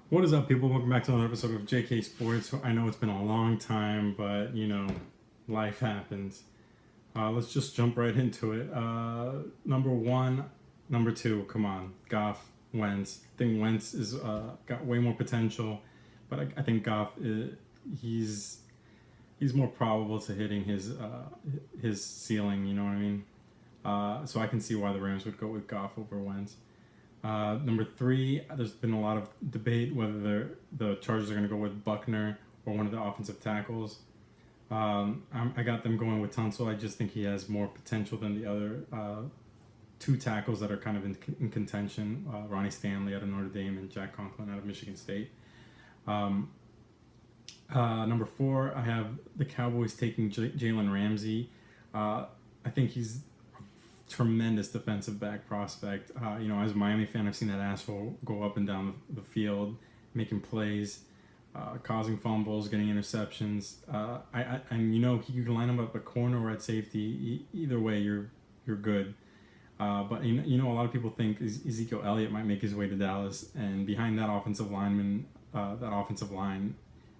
What is up, people? Welcome back to another episode of JK Sports. I know it's been a long time, but life happens. Let's just jump right into it. Number one, number two, come on, Goff, Wentz. I think Wentz is got way more potential, but I think Goff he's he's more probable to hitting his ceiling. You know what I mean? So I can see why the Rams would go with Goff over Wentz. Number three, there's been a lot of debate whether the Chargers are going to go with Buckner or one of the offensive tackles. I got them going with Tunsil. I just think he has more potential than the other two tackles that are kind of in contention. Ronnie Stanley out of Notre Dame and Jack Conklin out of Michigan State. Number four, I have the Cowboys taking Jalen Ramsey. I think he's tremendous defensive back prospect. As a Miami fan, I've seen that asshole go up and down the field, making plays, causing fumbles, getting interceptions. And he can line him up at corner or at safety. Either way, you're good. But a lot of people think Ezekiel Elliott might make his way to Dallas, and behind that offensive line,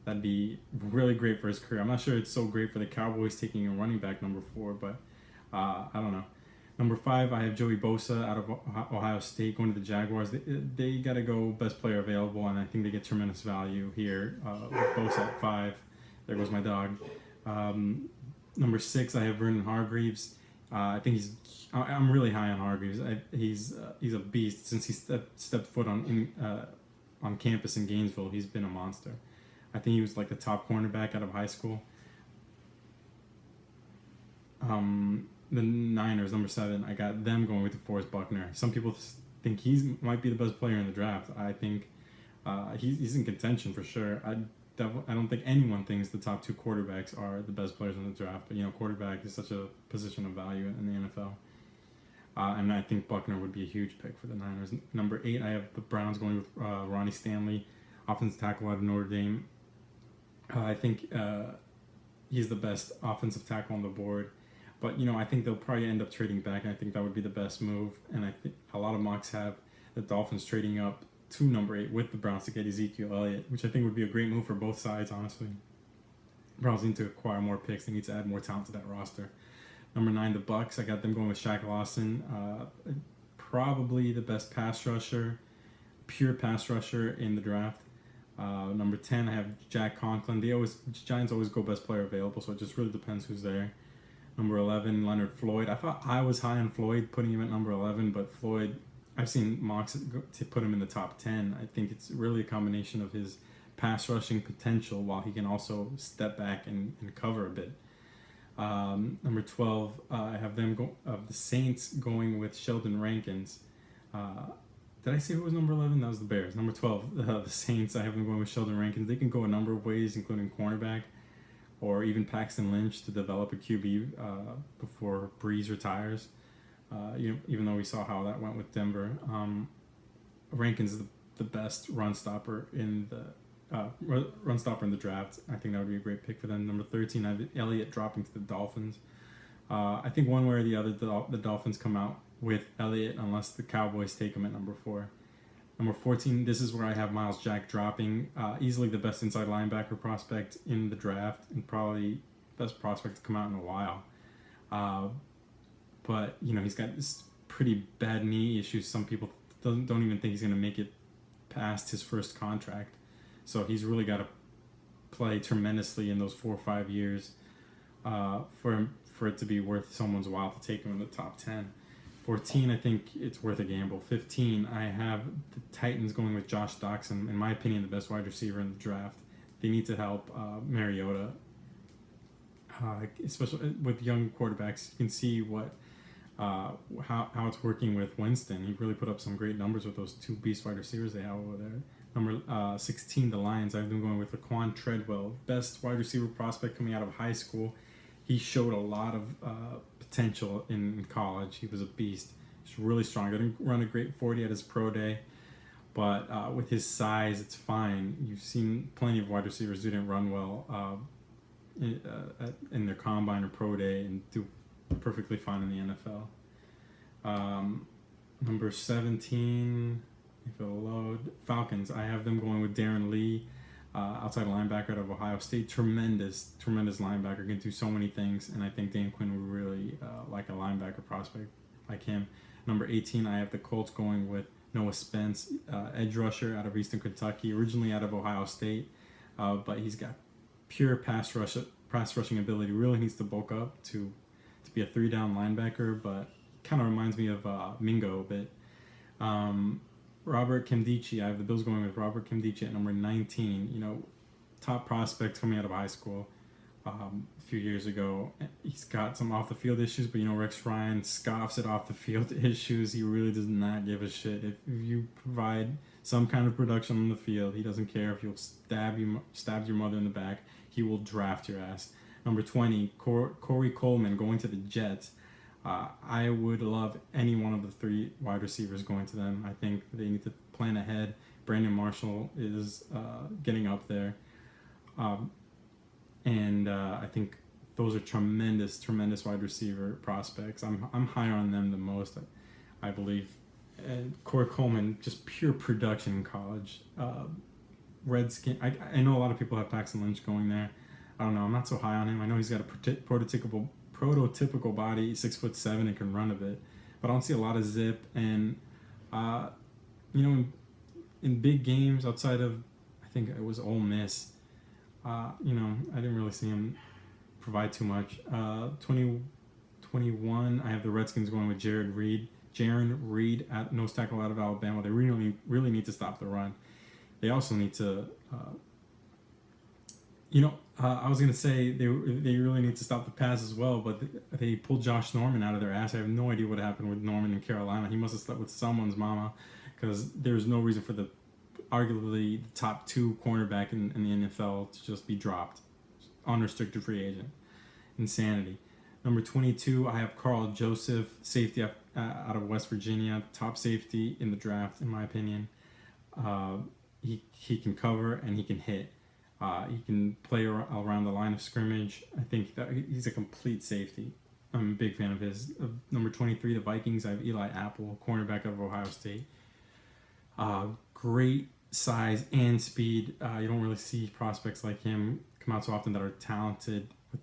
that'd be really great for his career. I'm not sure it's so great for the Cowboys taking a running back number four, but I don't know. Number five, I have Joey Bosa out of Ohio State going to the Jaguars. They got to go best player available, and I think they get tremendous value here with Bosa at five. There goes my dog. Number six, I have Vernon Hargreaves. I think I'm really high on Hargreaves. He's a beast since he stepped foot on campus in Gainesville. He's been a monster. I think he was like the top cornerback out of high school. The Niners, number seven, I got them going with DeForest Buckner. Some people think he might be the best player in the draft. I think he's in contention for sure. I don't think anyone thinks the top two quarterbacks are the best players in the draft. But quarterback is such a position of value in the NFL. And I think Buckner would be a huge pick for the Niners. Number eight, I have the Browns going with Ronnie Stanley, offensive tackle out of Notre Dame. I think he's the best offensive tackle on the board. But I think they'll probably end up trading back, and I think that would be the best move. And I think a lot of mocks have the Dolphins trading up to number 8 with the Browns to get Ezekiel Elliott, which I think would be a great move for both sides, honestly. Browns need to acquire more picks. They need to add more talent to that roster. Number 9, the Bucks. I got them going with Shaq Lawson, probably the best pure pass rusher in the draft. Number 10, I have Jack Conklin. Giants always go best player available, so it just really depends who's there. Number 11, Leonard Floyd. I thought I was high on Floyd, putting him at number 11, but Floyd, I've seen mocks to put him in the top 10. I think it's really a combination of his pass rushing potential while he can also step back and cover a bit. Number 12, I have them the Saints going with Sheldon Rankins. Did I say who was number 11? That was the Bears. Number 12, the Saints. I have them going with Sheldon Rankins. They can go a number of ways, including cornerback, or even Paxton Lynch to develop a QB before Breeze retires. Even though we saw how that went with Denver, Rankins is the best run stopper in the draft. I think that would be a great pick for them. Number 13, I have Elliott dropping to the Dolphins. I think one way or the other, the Dolphins come out with Elliott unless the Cowboys take him at number 4. Number 14, this is where I have Miles Jack dropping. Easily the best inside linebacker prospect in the draft, and probably best prospect to come out in a while. But he's got this pretty bad knee issues. Some people don't even think he's going to make it past his first contract. So he's really got to play tremendously in those 4 or 5 years for it to be worth someone's while to take him in the top 10. 14, I think it's worth a gamble. 15, I have the Titans going with Josh Doctson, in my opinion, the best wide receiver in the draft. They need to help Mariota, especially with young quarterbacks. You can see how it's working with Winston. He really put up some great numbers with those 2 beast wide receivers they have over there. Number 16, the Lions. I have them going with Laquan Treadwell, best wide receiver prospect coming out of high school. He showed a lot of potential in college. He was a beast. He's really strong. Didn't run a great 40 at his pro day, but with his size, it's fine. You've seen plenty of wide receivers who didn't run well in their combine or pro day and do perfectly fine in the NFL. Number 17, if it'll load. Falcons, I have them going with Darren Lee, outside linebacker out of Ohio State. Tremendous linebacker, can do so many things, and I think Dan Quinn would really like a linebacker prospect like him. Number 18, I have the Colts going with Noah Spence, edge rusher out of Eastern Kentucky, originally out of Ohio State, but he's got pure pass rushing ability. Really needs to bulk up to be a 3-down linebacker, but kind of reminds me of Mingo a bit. Robert Nkemdiche, I have the Bills going with Robert Nkemdiche at number 19. You know, top prospect coming out of high school a few years ago. He's got some off the field issues, but you know, Rex Ryan scoffs at off the field issues. He really does not give a shit. If you provide some kind of production on the field, he doesn't care if you'll stab your mother in the back. He will draft your ass. Number 20, Corey Coleman going to the Jets. I would love any one of the 3 wide receivers going to them. I think they need to plan ahead. Brandon Marshall is getting up there. And I think those are tremendous wide receiver prospects. I'm higher on them the most, I believe. And Corey Coleman, just pure production in college. Redskin. I know a lot of people have Paxton Lynch going there. I don't know. I'm not so high on him. I know he's got a prototypical body, 6'7", and can run a bit, but I don't see a lot of zip. And you know, in big games outside of, I think it was Ole Miss, you know, I didn't really see him provide too much. 2021, I have the Redskins going with Jaron Reed at nose tackle out of Alabama. They really need to stop the run. They also need to, I was going to say they really need to stop the pass as well, but they pulled Josh Norman out of their ass. I have no idea what happened with Norman in Carolina. He must have slept with someone's mama, because there's no reason for the arguably the top 2 cornerback in the NFL to just be dropped. Unrestricted free agent. Insanity. Number 22, I have Carl Joseph, safety out of West Virginia, top safety in the draft, in my opinion. He can cover and he can hit. He can play around the line of scrimmage. I think that he's a complete safety. I'm a big fan of his. Number 23, the Vikings, I have Eli Apple, cornerback of Ohio State. Great size and speed. You don't really see prospects like him come out so often that are talented with,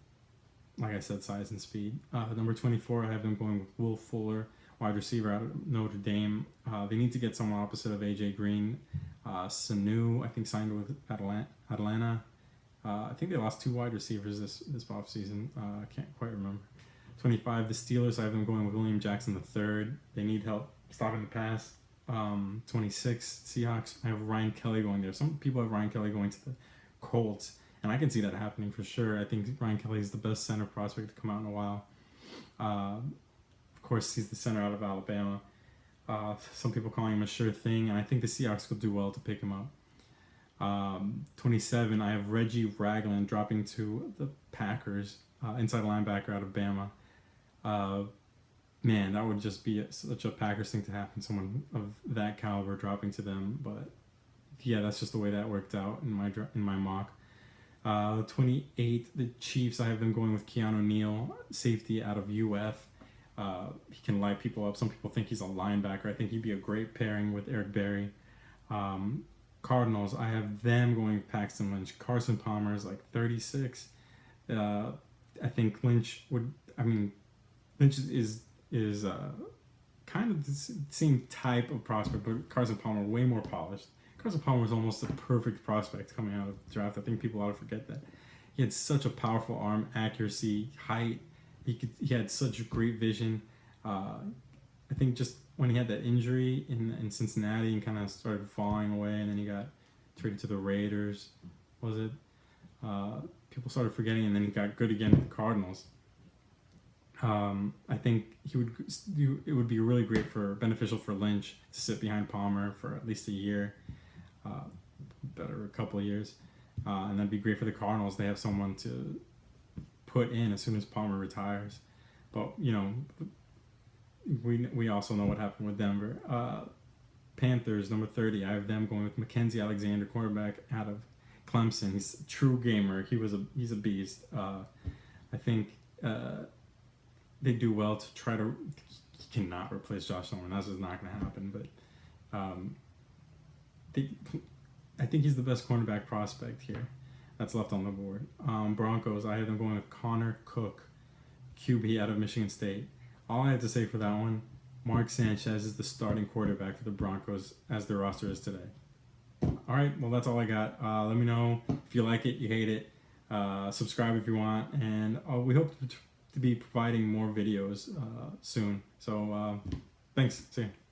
like I said, size and speed. Number 24, I have them going with Will Fuller, wide receiver out of Notre Dame. They need to get someone opposite of A.J. Green. Sanu, I think, signed with Atlanta. I think they lost 2 wide receivers this offseason. I can't quite remember. 25, the Steelers, I have them going with William Jackson III. They need help stopping the pass. 26, Seahawks, I have Ryan Kelly going there. Some people have Ryan Kelly going to the Colts, and I can see that happening for sure. I think Ryan Kelly is the best center prospect to come out in a while. Of course, he's the center out of Alabama. Some people calling him a sure thing, and I think the Seahawks will do well to pick him up. 27, I have Reggie Ragland dropping to the Packers, inside linebacker out of Bama. Man, that would just be such a Packers thing to happen, someone of that caliber dropping to them. But yeah, that's just the way that worked out in my mock. 28, the Chiefs, I have them going with Keanu Neal, safety out of UF. He can light people up. Some people think he's a linebacker. I think he'd be a great pairing with Eric Berry. Cardinals, I have them going with Paxton Lynch. Carson Palmer is like 36. I think Lynch is kind of the same type of prospect, but Carson Palmer way more polished. Carson Palmer was almost a perfect prospect coming out of the draft. I think people ought to forget that. He had such a powerful arm, accuracy, height. He had such great vision. I think just when he had that injury in Cincinnati and kind of started falling away, and then he got traded to the Raiders, was it? People started forgetting, and then he got good again with the Cardinals. I think it would be really beneficial for Lynch to sit behind Palmer for at least a year, better a couple of years, and that'd be great for the Cardinals. They have someone to put in as soon as Palmer retires. But you know, we also know what happened with Denver. Panthers, number 30, I have them going with Mackenzie Alexander, cornerback out of Clemson. He's a true gamer. He's a beast. I think they do well to try to. He cannot replace Josh Norman. That's just not going to happen. But I think he's the best cornerback prospect here that's left on the board. Broncos, I have them going with Connor Cook, QB out of Michigan State. All I have to say for that one, Mark Sanchez is the starting quarterback for the Broncos as their roster is today. All right, well, that's all I got. Let me know if you like it, you hate it. Subscribe if you want, and we hope to be providing more videos soon. So thanks. See you.